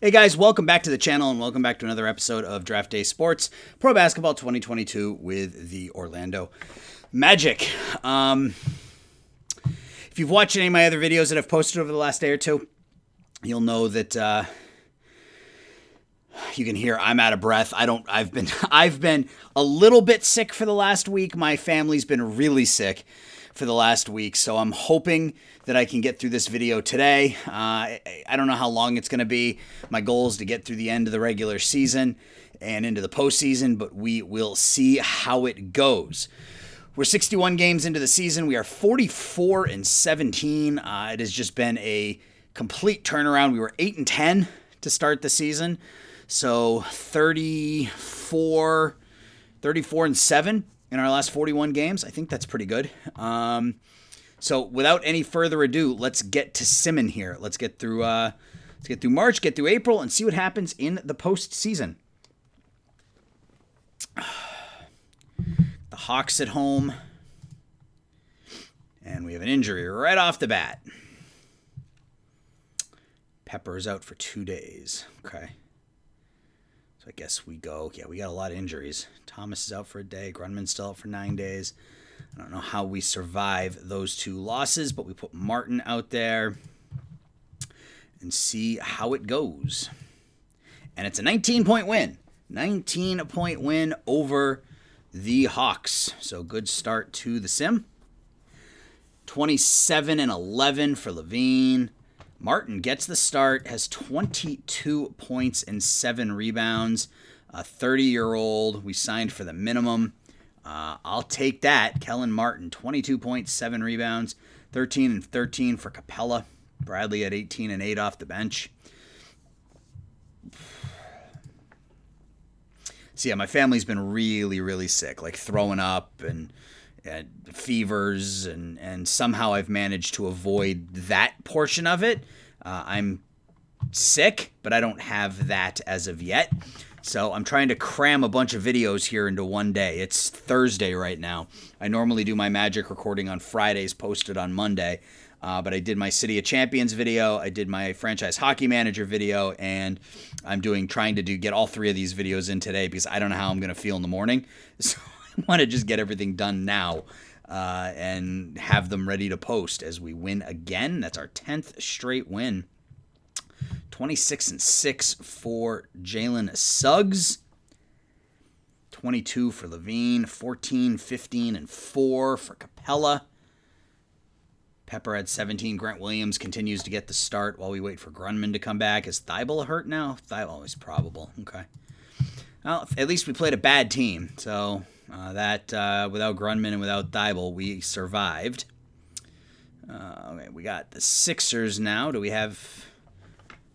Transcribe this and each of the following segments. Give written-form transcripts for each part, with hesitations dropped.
Hey guys, welcome back to the channel and welcome back to another episode of Draft Day Sports Pro Basketball 2022 with the Orlando Magic. If you've watched any of my other videos that I've posted over the last day or two, you'll know that you can hear I'm out of breath. I've been a little bit sick for the last week. My family's been really sick for the last week, so I'm hoping that I can get through this video today. I don't know how long it's going to be. My goal is to get through the end of the regular season and into the postseason, but we will see how it goes. We're 61 games into the season. We are 44-17. It has just been a complete turnaround. We were 8-10 to start the season, so 34-7 in our last 41 games. I think that's pretty good. So without any further ado, let's get to Simmon here. Let's get through March, get through April, and see what happens in the postseason. The Hawks at home, and we have an injury right off the bat. Pepper is out for 2 days. Okay. So I guess we go, we got a lot of injuries. Thomas is out for a day. Grunman's still out for 9 days. I don't know how we survive those two losses, but we put Martin out there and see how it goes. And it's a 19-point win. 19-point win over the Hawks. So good start to the sim. 27-11 for Levine. Martin gets the start, has 22 points and 7 rebounds. A 30-year-old. We signed for the minimum. I'll take that. Kellen Martin, 22 points, 7 rebounds, 13-13 for Capella. Bradley at 18-8 off the bench. So yeah, my family's been really, really sick, like throwing up and fevers, and somehow I've managed to avoid that portion of it. I'm sick, but I don't have that as of yet. So I'm trying to cram a bunch of videos here into one day. It's Thursday right now. I normally do my Magic recording on Fridays, posted on Monday. But I did my City of Champions video, I did my Franchise Hockey Manager video, and I'm trying to get all 3 of these videos in today because I don't know how I'm going to feel in the morning. So I want to just get everything done now and have them ready to post as we win again. That's our 10th straight win. 26-6 for Jalen Suggs. 22 for Levine. 14, 15, and 4 for Capella. Pepper had 17. Grant Williams continues to get the start while we wait for Grunman to come back. Is Thibault hurt now? Thibault is probable. Okay. Well, at least we played a bad team. So without Grunman and without Thibault, we survived. Okay, we got the Sixers now. Do we have...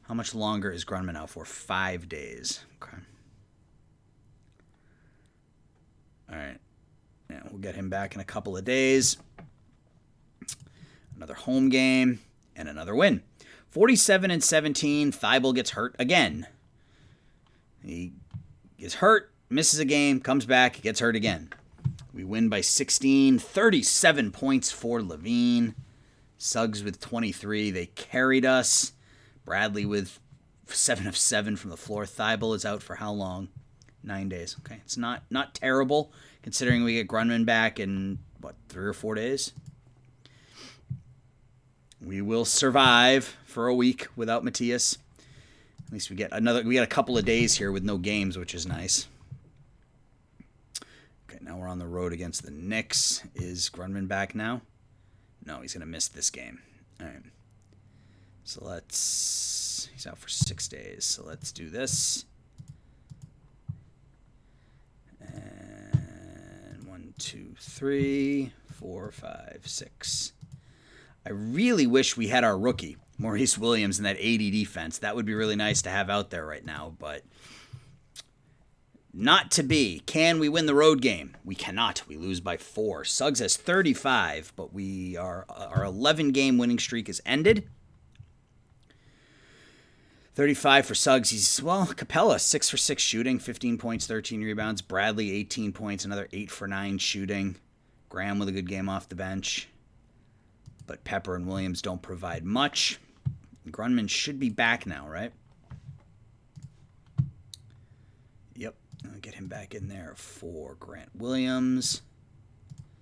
How much longer is Grunman out for? 5 days. Okay. All right. Yeah, we'll get him back in a couple of days. Another home game and another win. 47-17. Thibault gets hurt again. He gets hurt, misses a game, comes back, gets hurt again. We win by 16. 37 points for Levine. Suggs with 23. They carried us. Bradley with 7 of 7 from the floor. Thibault is out for how long? 9 days. Okay, it's not terrible considering we get Grunman back in, 3 or 4 days? We will survive for a week without Matthias. At least we get a couple of days here with no games, which is nice. Okay, now we're on the road against the Knicks. Is Grunman back now? No, he's going to miss this game. All right. So he's out for 6 days. So let's do this. And 1, 2, 3, 4, 5, 6. I really wish we had our rookie, Maurice Williams, in that 80 defense. That would be really nice to have out there right now, but not to be. Can we win the road game? We cannot. We lose by 4. Suggs has 35, but our 11-game winning streak is ended. 35 for Suggs. Capella, 6 for 6 shooting, 15 points, 13 rebounds. Bradley, 18 points, another 8 for 9 shooting. Graham with a good game off the bench. But Pepper and Williams don't provide much. Grunman should be back now, right? I'll get him back in there for Grant Williams.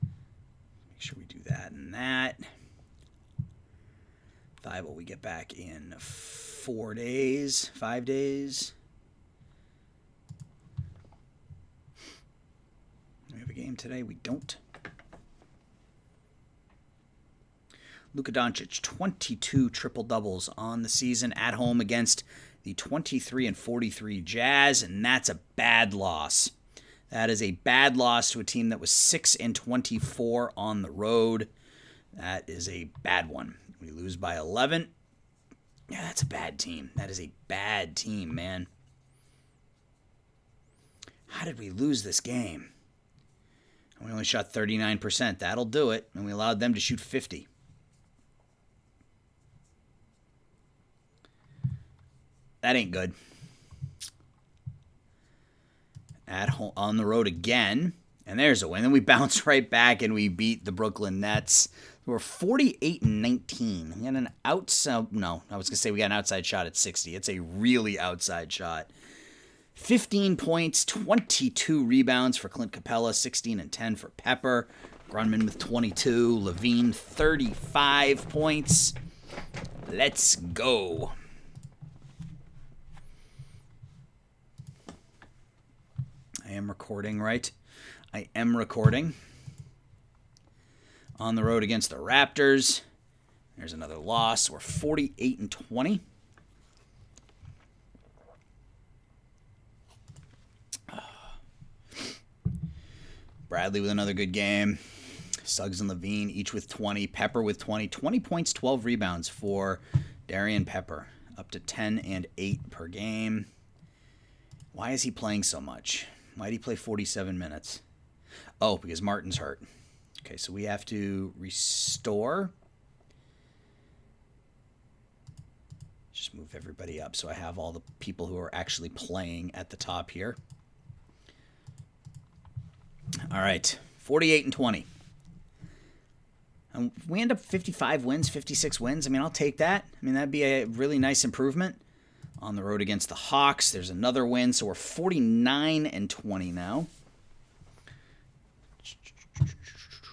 Make sure we do that and that. Thibault we get back in 4 days, 5 days. We have a game today? We don't. Luka Doncic, 22 triple-doubles on the season at home against the 23-43 Jazz, and that's a bad loss. That is a bad loss to a team that was 6-24 on the road. That is a bad one. We lose by 11. Yeah, that's a bad team. That is a bad team, man. How did we lose this game? We only shot 39%. That'll do it. And we allowed them to shoot 50. That ain't good. At home, on the road again. And there's a win. Then we bounce right back and we beat the Brooklyn Nets. We're 48-19. We got an outside. No, I was going to say we got an outside shot at 60. It's a really outside shot. 15 points, 22 rebounds for Clint Capella, 16 and 10 for Pepper. Grunman with 22. Levine, 35 points. Let's go. I am recording, right? I am recording. On the road against the Raptors. There's another loss. We're 48-20. Bradley with another good game. Suggs and Levine each with 20. Pepper with 20. 20 points, 12 rebounds for Darian Pepper. Up to 10 and 8 per game. Why is he playing so much? Why did he play 47 minutes? Oh, because Martin's hurt. Okay, so we have to restore. Just move everybody up so I have all the people who are actually playing at the top here. All right, 48-20. And we end up 55 wins, 56 wins. I mean, I'll take that. I mean, that'd be a really nice improvement. On the road against the Hawks, there's another win, so we're 49-20 now.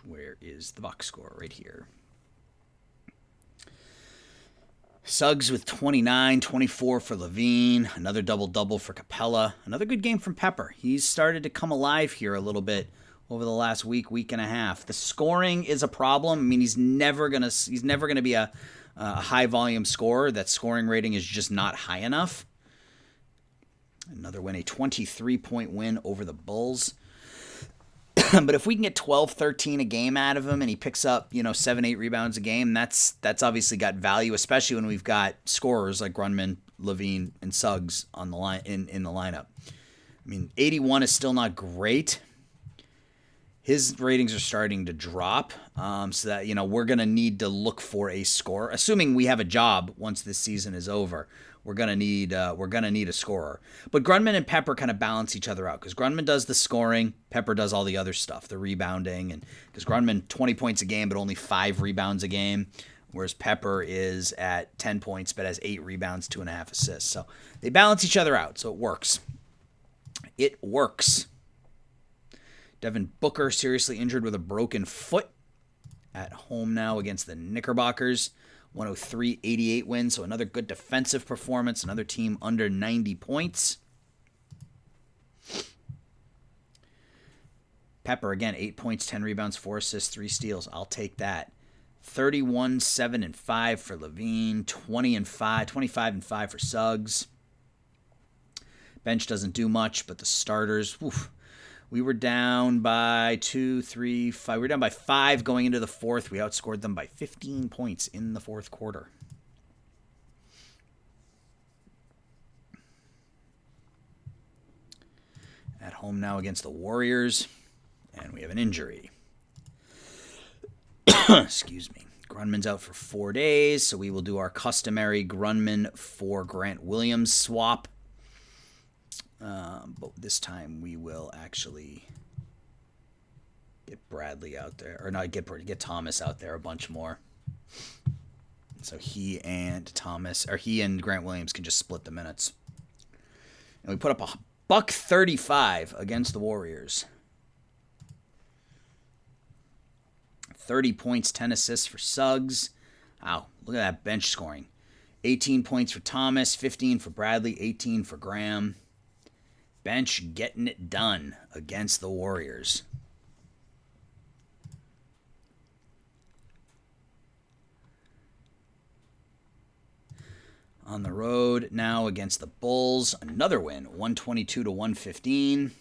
Where is the box score? Right here. Suggs with 29, 24 for Levine. Another double-double for Capella. Another good game from Pepper. He's started to come alive here a little bit over the last week and a half. The scoring is a problem. I mean, he's never gonna be a high-volume scorer. That scoring rating is just not high enough. Another win, a 23-point win over the Bulls. But if we can get 12, 13 a game out of him and he picks up, 7, 8 rebounds a game, that's obviously got value, especially when we've got scorers like Grunman, Levine, and Suggs on the line in the lineup. I mean, 81 is still not great. His ratings are starting to drop, so that we're going to need to look for a scorer. Assuming we have a job once this season is over, we're going to need a scorer. But Grunman and Pepper kind of balance each other out because Grunman does the scoring, Pepper does all the other stuff, the rebounding, and because Grunman 20 points a game but only 5 rebounds a game, whereas Pepper is at 10 points but has 8 rebounds, 2.5 assists. So they balance each other out, so it works. It works. Devin Booker seriously injured with a broken foot. At home now against the Knickerbockers. 103-88 win, so another good defensive performance. Another team under 90 points. Pepper, again, 8 points, 10 rebounds, 4 assists, 3 steals. I'll take that. 31, 7, and 5 for Levine. 25-5 for Suggs. Bench doesn't do much, but the starters, we were down by 2, 3, 5. We were down by 5 going into the fourth. We outscored them by 15 points in the fourth quarter. At home now against the Warriors. And we have an injury. Excuse me. Grunman's out for 4 days, so we will do our customary Grunman for Grant Williams swap. But this time we will actually get Bradley out there. Or not get Thomas out there a bunch more. So he and Grant Williams can just split the minutes. And we put up a $1.35 against the Warriors. 30 points, 10 assists for Suggs. Wow, look at that bench scoring. 18 points for Thomas, 15 for Bradley, 18 for Graham. Bench getting it done against the Warriors. On the road now against the Bulls. Another win, 122-115.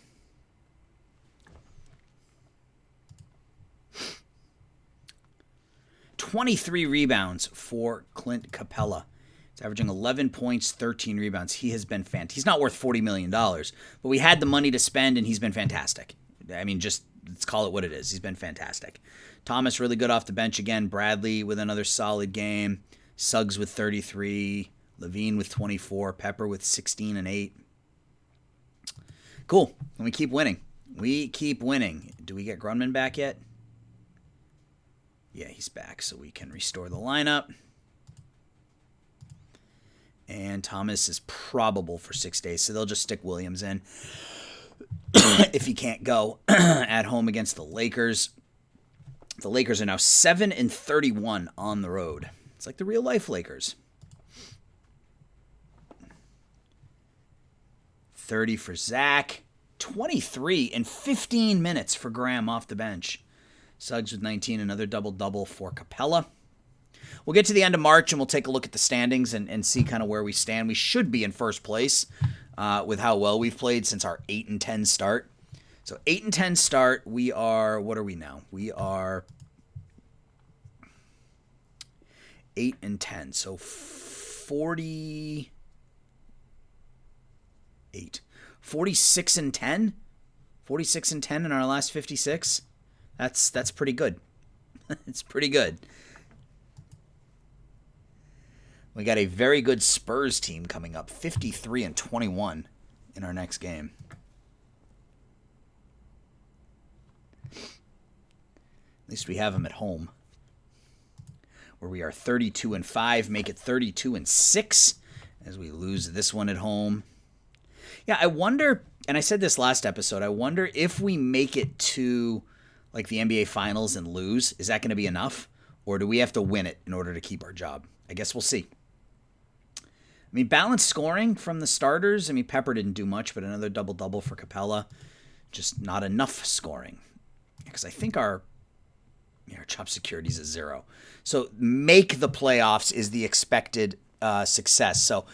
"23 rebounds for Clint Capella. He's averaging 11 points, 13 rebounds. He has been fantastic. He's not worth $40 million, but we had the money to spend, and he's been fantastic. I mean, just let's call it what it is. He's been fantastic. Thomas really good off the bench again. Bradley with another solid game. Suggs with 33. Levine with 24. Pepper with 16 and 8. Cool. And we keep winning. We keep winning. Do we get Grunman back yet? Yeah, he's back, so we can restore the lineup. And Thomas is probable for 6 days, so they'll just stick Williams in if he can't go at home against the Lakers. The Lakers are now 7-31 on the road. It's like the real-life Lakers. 30 for Zach. 23 in 15 minutes for Graham off the bench. Suggs with 19, another double-double for Capella. We'll get to the end of March, and we'll take a look at the standings and see kind of where we stand. We should be in first place with how well we've played since our 8-10 start. So 8-10 start, we are, what are we now? We are 8-10, so 48. 46-10? 46-10 in our last 56? That's pretty good. It's pretty good. We got a very good Spurs team coming up, 53-21 in our next game. At least we have them at home, where we are 32-5, make it 32-6 as we lose this one at home. Yeah, I wonder, and I said this last episode, I wonder if we make it to like the NBA Finals and lose, is that going to be enough? Or do we have to win it in order to keep our job? I guess we'll see. I mean, balanced scoring from the starters. I mean, Pepper didn't do much, but another double-double for Capella. Just not enough scoring. Because I think our job security is at 0. So make the playoffs is the expected success. So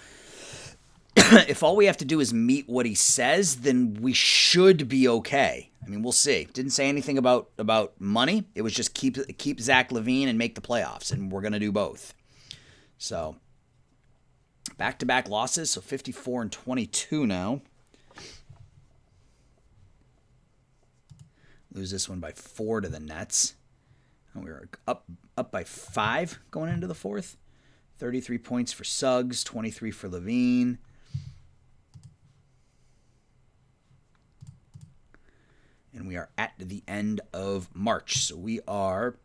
if all we have to do is meet what he says, then we should be okay. I mean, we'll see. Didn't say anything about money. It was just keep Zach LaVine and make the playoffs, and we're going to do both. So back-to-back losses, so 54-22 now. Lose this one by 4 to the Nets. And we were up by 5 going into the fourth. 33 points for Suggs, 23 for LaVine. And we are at the end of March. So we are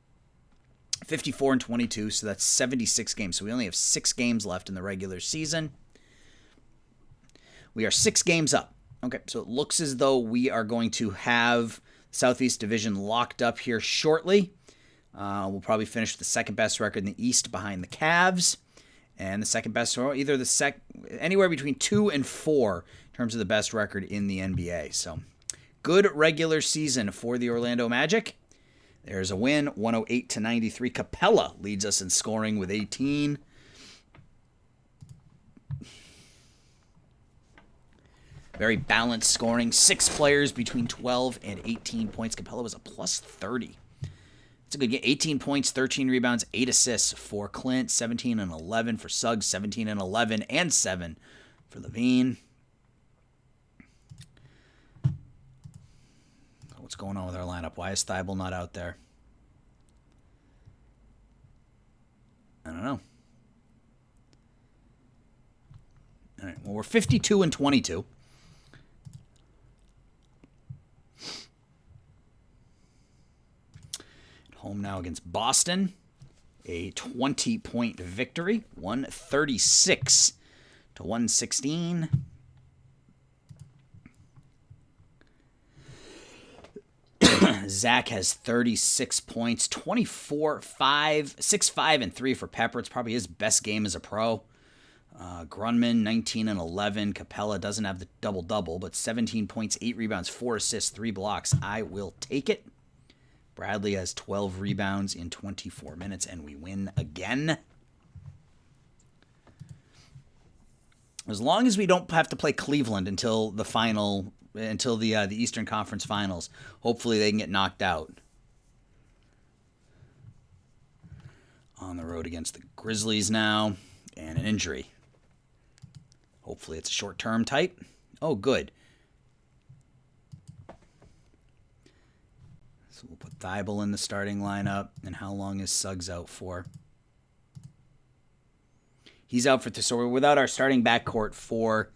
54-22, so that's 76 games. So we only have 6 games left in the regular season. We are 6 games up. Okay, so it looks as though we are going to have Southeast Division locked up here shortly. We'll probably finish with the second best record in the East behind the Cavs. And the second best, or either anywhere between 2 and 4 in terms of the best record in the NBA. So good regular season for the Orlando Magic. There's a win, 108-93. Capella leads us in scoring with 18. Very balanced scoring. 6 players between 12 and 18 points. Capella was a plus 30. It's a good game. 18 points, 13 rebounds, 8 assists for Clint. 17 and 11 for Suggs. 17 and 11 and 7 for LaVine. What's going on with our lineup? Why is Thibault not out there? I don't know. All right. Well, we're 52-22. Home now against Boston. A 20-point victory. 136-116. Zach has 36 points, 24, 5, 6, 5, and 3 for Pepper. It's probably his best game as a pro. Grunman, 19 and 11. Capella doesn't have the double-double, but 17 points, 8 rebounds, 4 assists, 3 blocks. I will take it. Bradley has 12 rebounds in 24 minutes, and we win again. As long as we don't have to play Cleveland until the Eastern Conference Finals, hopefully they can get knocked out. On the road against the Grizzlies now, and an injury. Hopefully it's a short-term type. Oh, good. So we'll put Thibault in the starting lineup. And how long is Suggs out for? He's out for, so we're without our starting backcourt for,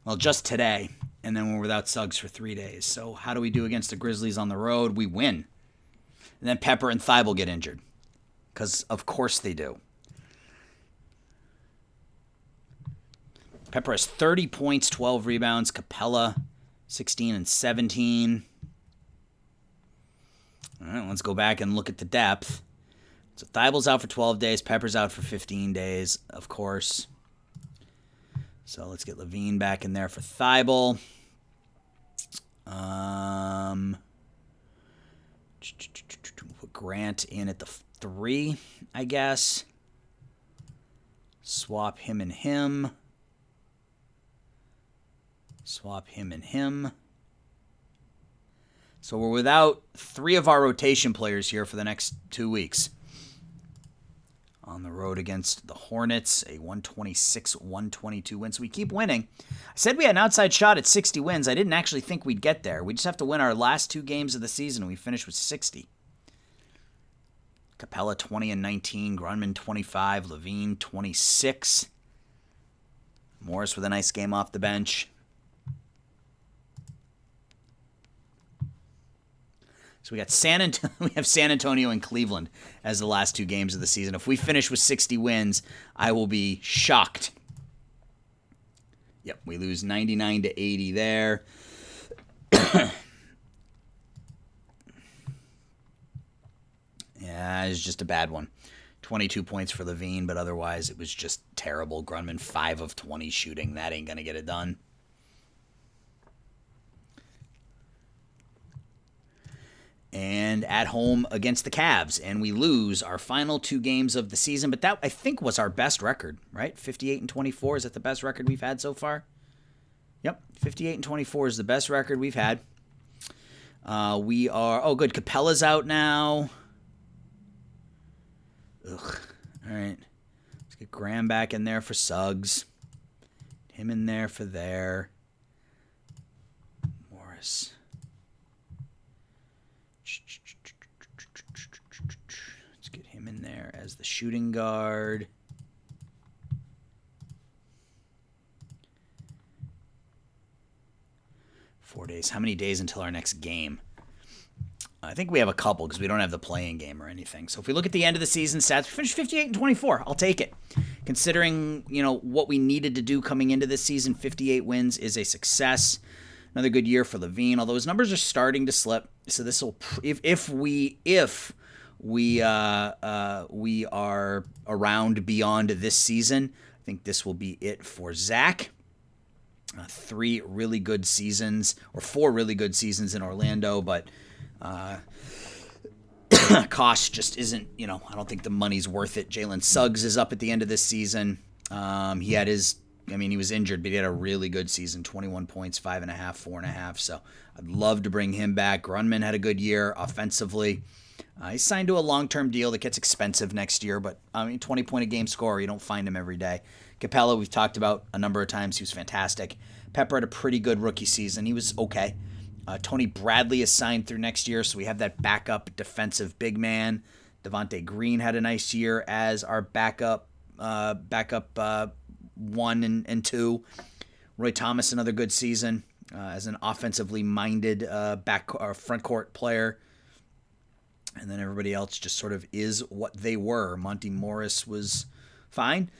well, just today. And then we're without Suggs for 3 days. So how do we do against the Grizzlies on the road? We win. And then Pepper and Thibault get injured. Because of course they do. Pepper has 30 points, 12 rebounds. Capella, 16 and 17. All right, let's go back and look at the depth. So Thibault's out for 12 days. Pepper's out for 15 days, of course. So let's get Levine back in there for Thibault. Put Grant in at the 3, I guess. Swap him and him. Swap him and him. So we're without 3 of our rotation players here for the next 2 weeks. On the road against the Hornets, a 126-122 win. So we keep winning. I said we had an outside shot at 60 wins. I didn't actually think we'd get there. We just have to win our last 2 games of the season, and we finish with 60. Capella 20 and 19, Grunman 25, Levine 26. Morris with a nice game off the bench. So we got we have San Antonio and Cleveland as the last 2 games of the season. If we finish with 60 wins, I will be shocked. Yep, we lose 99-80 there. Yeah, it's just a bad one. 22 points for Levine, but otherwise it was just terrible. Grunman 5 of 20 shooting. That ain't going to get it done. And at home against the Cavs, and we lose our final 2 games of the season. But that, I think, was our best record, right? 58-24, is that the best record we've had so far? Yep, 58-24 is the best record we've had. We are, oh, good, Capella's out now. Ugh, all right. Let's get Graham back in there for Suggs. Him in there for there. Morris. Let's get him in there as the shooting guard. Four days. How many days until our next game? I think we have a couple because we don't have the play-in game or anything. So if we look at the end of the season stats, we finished 58-24. I'll take it. Considering, what we needed to do coming into this season, 58 wins is a success. Another good year for Levine, although his numbers are starting to slip. So this will, if we are around beyond this season, I think this will be it for Zach. 3 really good seasons, or 4 really good seasons in Orlando, but cost just isn't, I don't think the money's worth it. Jalen Suggs is up at the end of this season. He was injured, but he had a really good season, 21 points, 5.5, 4.5. So I'd love to bring him back. Grunman had a good year offensively. He's signed to a long-term deal that gets expensive next year, but 20-point-a-game scorer, you don't find him every day. Capella, we've talked about a number of times. He was fantastic. Pepper had a pretty good rookie season. He was okay. Tony Bradley is signed through next year, so we have that backup defensive big man. Devontae Green had a nice year as our backup 1 and 2. Roy Thomas, another good season as an offensively minded front court player. And then everybody else just sort of is what they were. Monty Morris was fine.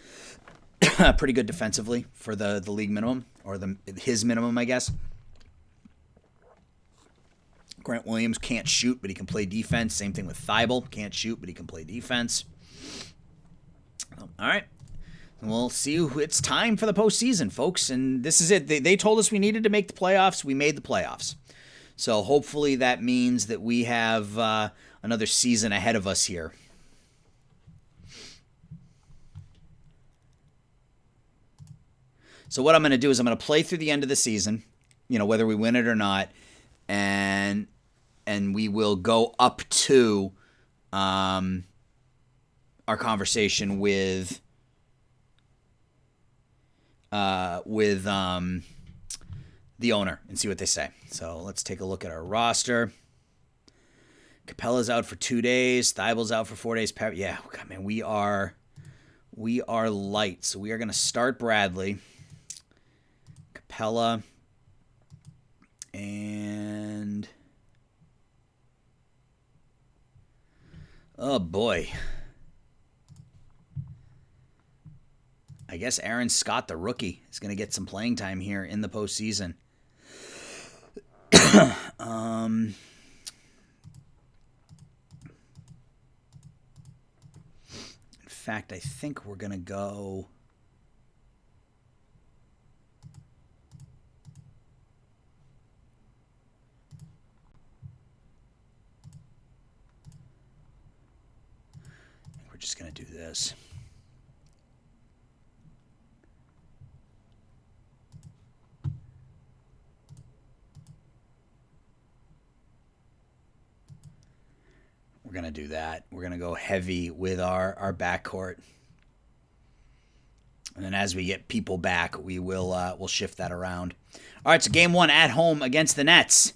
Pretty good defensively for the league minimum, or his minimum, I guess. Grant Williams can't shoot, but he can play defense. Same thing with Thibault. Can't shoot, but he can play defense. All right. We'll see you. It's time for the postseason, folks. And this is it. They told us we needed to make the playoffs. We made the playoffs. So hopefully that means that we have another season ahead of us here. So what I'm going to do is I'm going to play through the end of the season, whether we win it or not, and we will go up to our conversation with the owner and see what they say. So let's take a look at our roster. Capella's out for 2 days. Thibault's out for 4 days. Yeah, God, man, we are light. So we are going to start Bradley, Capella, and oh boy, I guess Aaron Scott, the rookie, is going to get some playing time here in the postseason. In fact, I think we're going to go. We're just going to do this. We're going to do that. We're going to go heavy with our backcourt. And then as we get people back, we'll shift that around. All right, so game 1 at home against the Nets.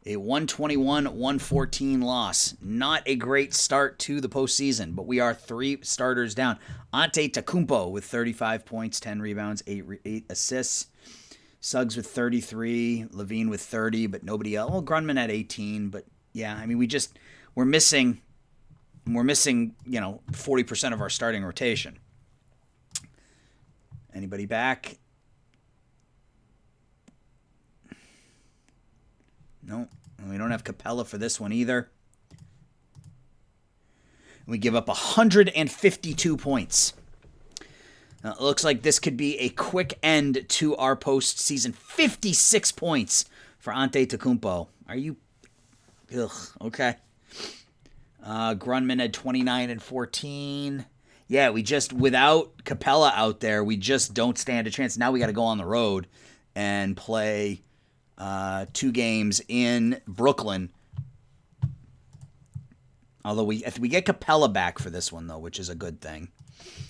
A 121-114 loss. Not a great start to the postseason, but we are 3 starters down. Antetokounmpo with 35 points, 10 rebounds, 8 assists. Suggs with 33, Levine with 30, but nobody else. Well, Grunman at 18, but yeah, I mean, we're missing, 40% of our starting rotation. Anybody back? No, we don't have Capella for this one either. We give up 152 points. Now, it looks like this could be a quick end to our postseason. 56 points for Antetokounmpo. Are you? Ugh, okay. Grunman had 29 and 14. Yeah, without Capella out there, we just don't stand a chance. Now we got to go on the road and play 2 games in Brooklyn. Although we get Capella back for this one, though, which is a good thing.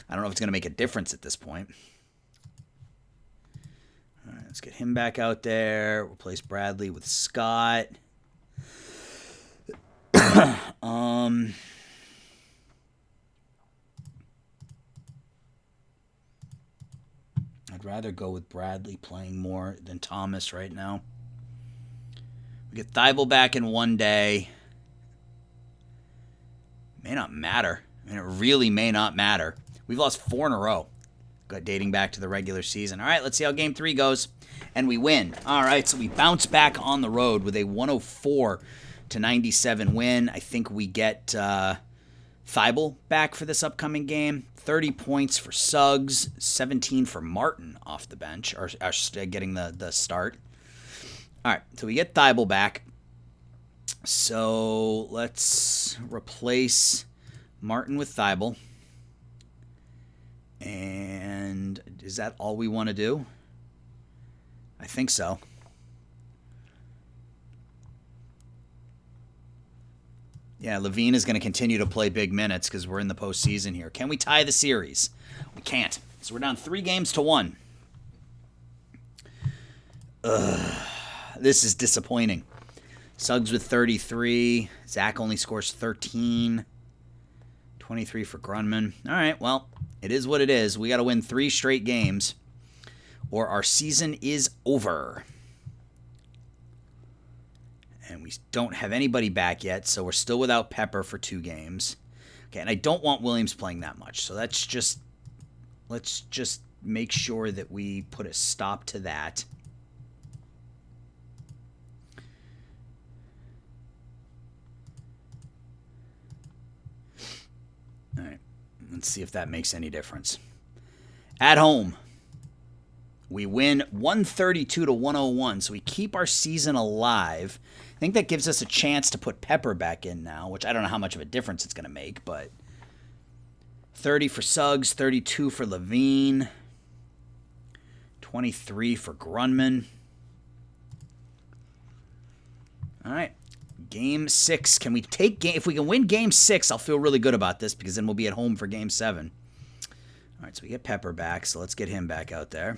I don't know if it's going to make a difference at this point. All right, let's get him back out there. Replace Bradley with Scott. I'd rather go with Bradley playing more than Thomas right now. We get Thibault back in 1 day. May not matter. I mean, it really may not matter. We've lost 4 in a row, dating back to the regular season. All right, let's see how Game 3 goes. And we win. All right, so we bounce back on the road with a 104-97 win. I think we get Thibault back for this upcoming game. 30 points for Suggs, 17 for Martin off the bench, or getting the start. All right, so we get Thibault back. So let's replace Martin with Thibault. And is that all we want to do? I think so. Yeah, Levine is going to continue to play big minutes because we're in the postseason here. Can we tie the series? We can't. So we're down 3-1. This is disappointing. Suggs with 33. Zach only scores 13. 23 for Grunman. All right, well, it is what it is. We got to win 3 straight games or our season is over. And we don't have anybody back yet, so we're still without Pepper for 2 games. Okay, and I don't want Williams playing that much, so let's just make sure that we put a stop to that. Let's see if that makes any difference. At home, we win 132 to 101, so we keep our season alive. I think that gives us a chance to put Pepper back in now, which I don't know how much of a difference it's going to make, but 30 for Suggs, 32 for Levine, 23 for Grunman. All right, Game 6. Can we take game? If we can win Game 6, I'll feel really good about this because then we'll be at home for Game 7. All right, so we get Pepper back, so let's get him back out there.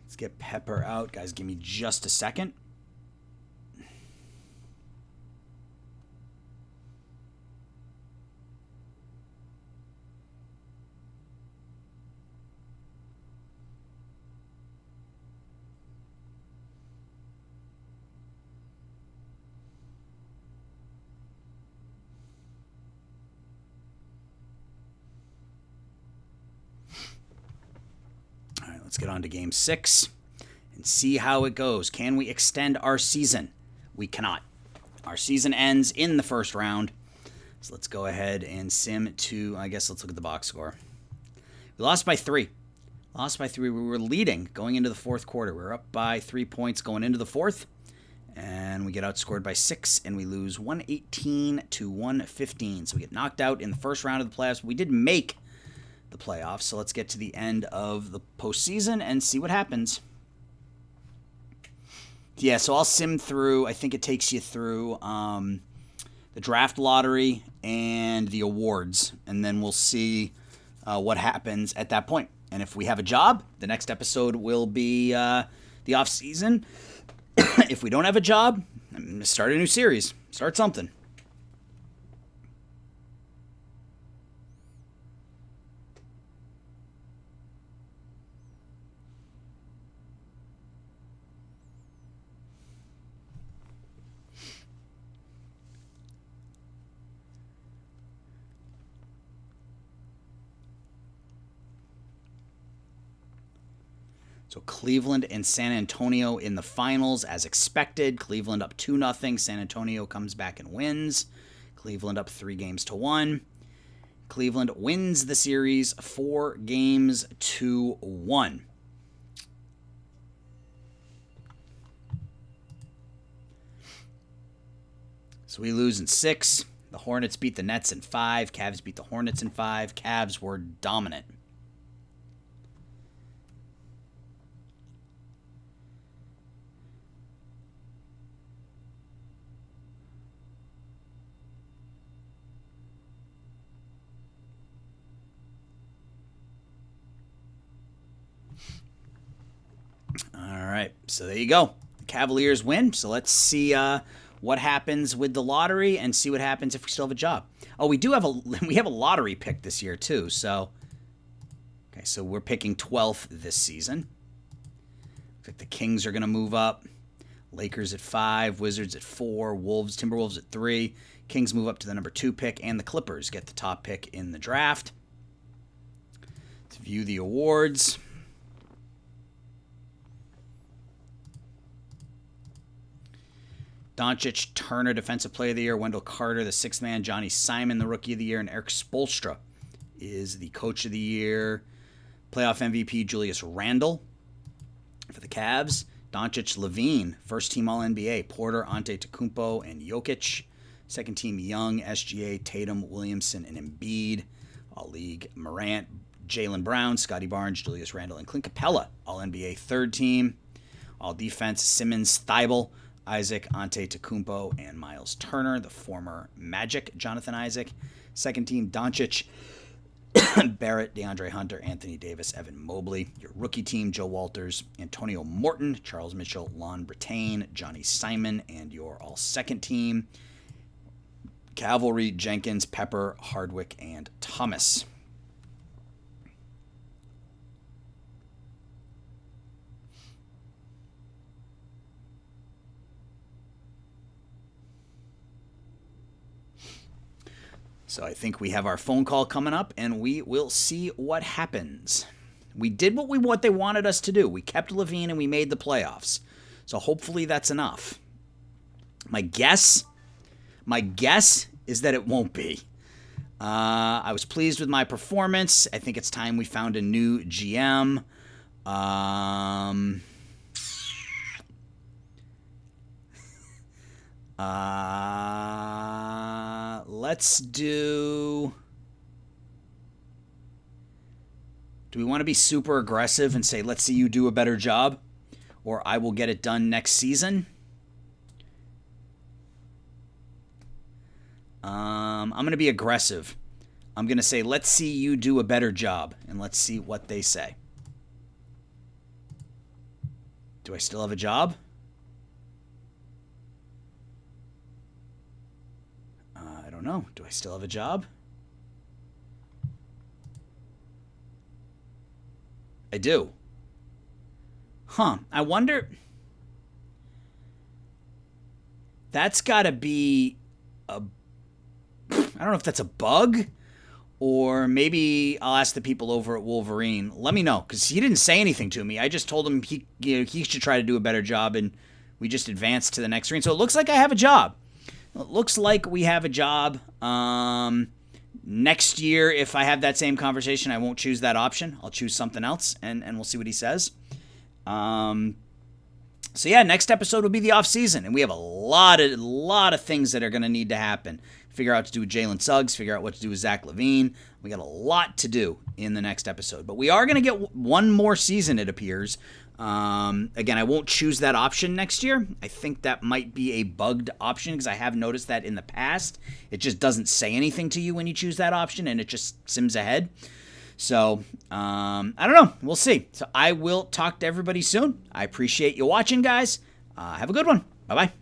Let's get Pepper out. Guys, give me just a second. Let's get on to Game 6 and see how it goes. Can we extend our season? We cannot. Our season ends in the first round. So let's go ahead and sim to, I guess let's look at the box score. We lost by 3. Lost by 3. We were leading going into the fourth quarter. We were up by 3 points going into the fourth. And we get outscored by 6, and we lose 118 to 115. So we get knocked out in the first round of the playoffs. We did make the playoffs, so let's get to the end of the postseason and see what happens. Yeah, so I'll sim through. I think it takes you through the draft lottery and the awards, and then we'll see what happens at that point. And if we have a job, the next episode will be the off season. If we don't have a job, I'm going to start a new series. Start something. So Cleveland and San Antonio in the finals as expected. Cleveland up 2-0. San Antonio comes back and wins. Cleveland up 3-1. Cleveland wins the series 4-1. So we lose in 6. The Hornets beat the Nets in 5. Cavs beat the Hornets in 5. Cavs were dominant. All right, so there you go. The Cavaliers win. So let's see what happens with the lottery and see what happens if we still have a job. Oh, we have a lottery pick this year too. So okay, so we're picking 12th this season. Looks like the Kings are going to move up. Lakers at 5, Wizards at 4, Timberwolves at 3. Kings move up to the number 2 pick, and the Clippers get the top pick in the draft. Let's view the awards. Doncic, Turner, Defensive Player of the Year. Wendell Carter, the 6th man. Johnny Simon, the Rookie of the Year. And Eric Spoelstra is the Coach of the Year. Playoff MVP, Julius Randle for the Cavs. Doncic, Levine, first team All-NBA. Porter, Antetokounmpo, and Jokic. Second team Young, SGA, Tatum, Williamson, and Embiid. All-League, Morant, Jaylen Brown, Scotty Barnes, Julius Randle, and Clint Capella. All-NBA third team. All-Defense, Simmons, Thibault, Isaac, Antetokounmpo, and Miles Turner, the former Magic, Jonathan Isaac. Second team, Doncic, Barrett, DeAndre Hunter, Anthony Davis, Evan Mobley. Your rookie team, Joe Walters, Antonio Morton, Charles Mitchell, Lon Brittain, Johnny Simon, and your all-second team, Cavalry, Jenkins, Pepper, Hardwick, and Thomas. So I think we have our phone call coming up, and we will see what happens. We did what they wanted us to do. We kept Levine and we made the playoffs. So hopefully that's enough. My guess is that it won't be. I was pleased with my performance. I think it's time we found a new GM. Let's do... Do we want to be super aggressive and say, let's see you do a better job? Or I will get it done next season? I'm going to be aggressive. I'm going to say, let's see you do a better job. And let's see what they say. Do I still have a job? I don't know. Do I still have a job? I do. Huh. I wonder... That's got to be a... I don't know if that's a bug, or maybe I'll ask the people over at Wolverine. Let me know, because he didn't say anything to me. I just told him he should try to do a better job, and we just advanced to the next screen. So it looks like I have a job. It looks like we have a job. Next year, if I have that same conversation, I won't choose that option. I'll choose something else, and we'll see what he says. So yeah, next episode will be the off season, and we have a lot of things that are going to need to happen. Figure out what to do with Jalen Suggs, figure out what to do with Zach LaVine. We got a lot to do in the next episode, but we are going to get one more season, it appears. Again, I won't choose that option next year. I think that might be a bugged option because I have noticed that in the past. It just doesn't say anything to you when you choose that option, and it just sims ahead. So, I don't know. We'll see. So I will talk to everybody soon. I appreciate you watching, guys. Have a good one. Bye-bye.